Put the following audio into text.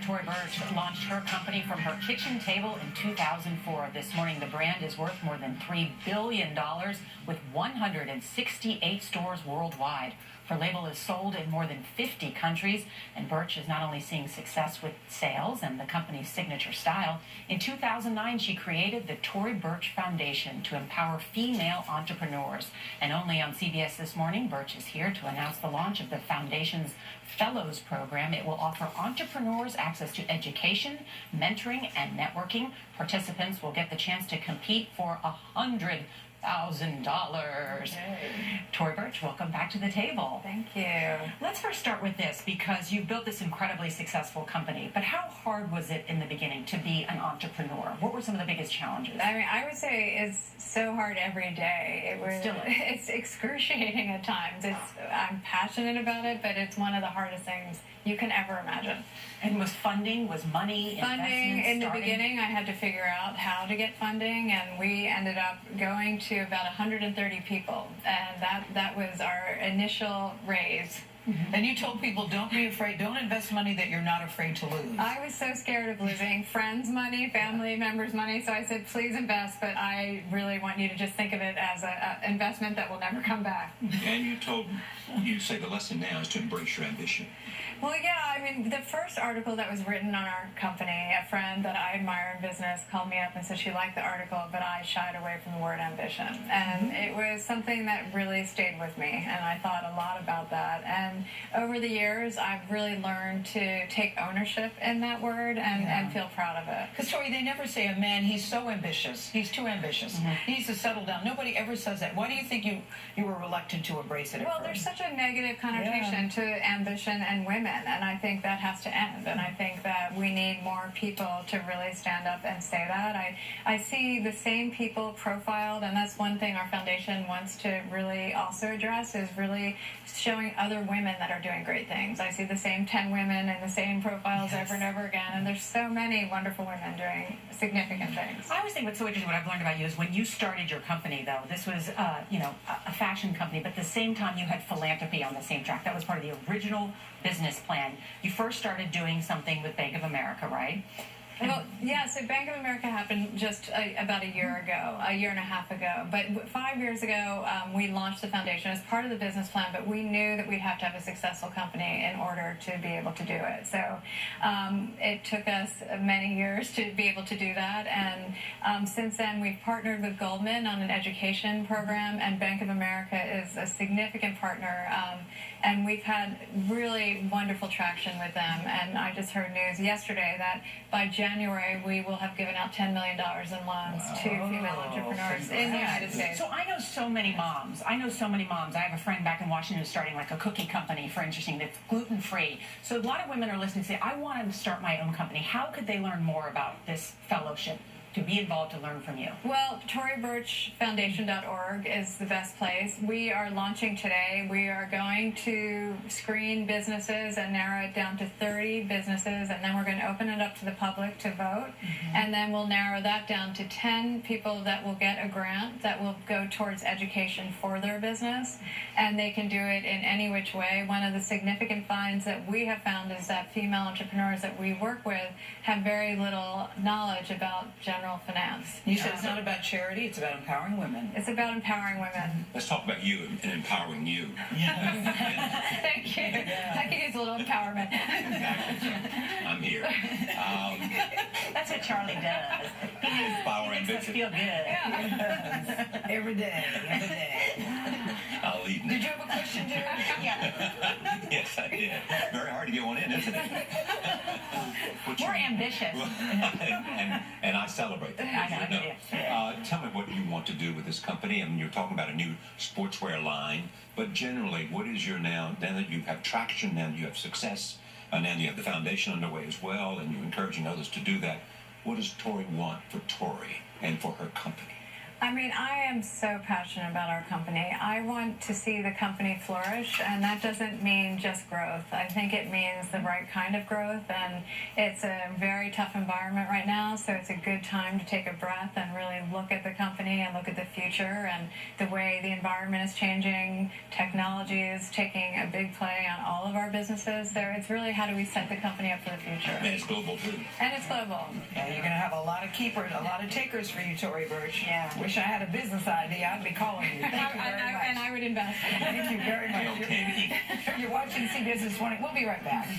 Tori Burch launched her company from her kitchen table in 2004. This morning, the brand is worth more than $3 billion with 168 stores worldwide. Her label is sold in more than 50 countries, and Burch is not only seeing success with sales and the company's signature style. In 2009, she created the Tori Burch Foundation to empower female entrepreneurs. And only on CBS This Morning, Burch is here to announce the launch of the foundation's Fellows program. It will offer entrepreneurs access to education, mentoring, and networking. Participants will get the chance to compete for $100,000. Tori Burch, welcome back to the table. Thank you. Let's first start with this, because you built this incredibly successful company. But how hard was it in the beginning to be an entrepreneur? What were some of the biggest challenges? I mean, I would say it's so hard every day. It's excruciating at times. I'm passionate about it, but it's one of the hardest things you can ever imagine. And was money, funding in the beginning? I had to figure out how to get funding, and we ended up going to about 130 people, and that was our initial raise. Mm-hmm. And you told people, don't be afraid, don't invest money that you're not afraid to lose. I was so scared of losing friends' money, family members' money, so I said, please invest, but I really want you to just think of it as an investment that will never come back. And you say the lesson now is to embrace your ambition. Well, yeah, I mean, the first article that was written on our company, a friend that I admire in business called me up and said she liked the article, but I shied away from the word ambition. And it was something that really stayed with me, and I thought a lot about that. And over the years, I've really learned to take ownership in that word and feel proud of it. Because, Tori, they never say a man, he's so ambitious, he's too ambitious, he needs to settle down. Nobody ever says that. Why do you think you were reluctant to embrace it at Well, first? there's such a negative connotation to ambition and women. And I think that has to end. And I think that we need more people to really stand up and say that. I see the same people profiled, and that's one thing our foundation wants to really also address, is really showing other women that are doing great things. I see the same 10 women and the same profiles over and over again, and there's so many wonderful women doing significant things. I always think what's so interesting, what I've learned about you, is when you started your company, though, this was a fashion company, but at the same time you had philanthropy on the same track. That was part of the original business plan. You first started doing something with Bank of America, right? Well, yeah, so Bank of America happened just about a year and a half ago. But 5 years ago, we launched the foundation as part of the business plan, but we knew that we'd have to have a successful company in order to be able to do it. So it took us many years to be able to do that. And since then, we've partnered with Goldman on an education program, and Bank of America is a significant partner. And we've had really wonderful traction with them. And I just heard news yesterday that by January, we will have given out $10 million in loans to female entrepreneurs in the United States. So I know so many moms. I have a friend back in Washington who's starting like a cookie company, for interesting, that's gluten-free. So a lot of women are listening and say, I want to start my own company. How could they learn more about this fellowship? To be involved, to learn from you? Well, ToriBurchFoundation.org is the best place. We are launching today. We are going to screen businesses and narrow it down to 30 businesses, and then we're going to open it up to the public to vote. And then we'll narrow that down to 10 people that will get a grant that will go towards education for their business, and they can do it in any which way. One of the significant finds that we have found is that female entrepreneurs that we work with have very little knowledge about general finance. You said it's not about charity, it's about empowering women. It's about empowering women. Let's talk about you and empowering you. Thank you. I could use a little empowerment. I'm here. That's what Charlie does. Power He makes us ambition. feel good. Every day. I'll leave now. Did you have a question, Jerry? Yes, I did. Very hard to get one in, isn't it? We're ambitious. and I celebrate that. I know, you do. Tell me what you want to do with this company. I mean, you're talking about a new sportswear line, but generally, what is your now that you have traction, now that you have success, now that you have the foundation underway as well, and you're encouraging others to do that, what does Tori want for Tori and for her company? I mean, I am so passionate about our company. I want to see the company flourish, and that doesn't mean just growth. I think it means the right kind of growth, and it's a very tough environment right now, so it's a good time to take a breath and really look at the company and look at the future and the way the environment is changing. Technology is taking a big play on all of our businesses, so it's really how do we set the company up for the future. And it's global too. And it's global. Yeah, you're going to have a lot of keepers, a lot of takers for you, Tori Burch. Yeah. Wish I had a business idea. I'd be calling you. Thank you very much. And I would invest. Thank you very much. Okay. You're watching CBS this morning. We'll be right back.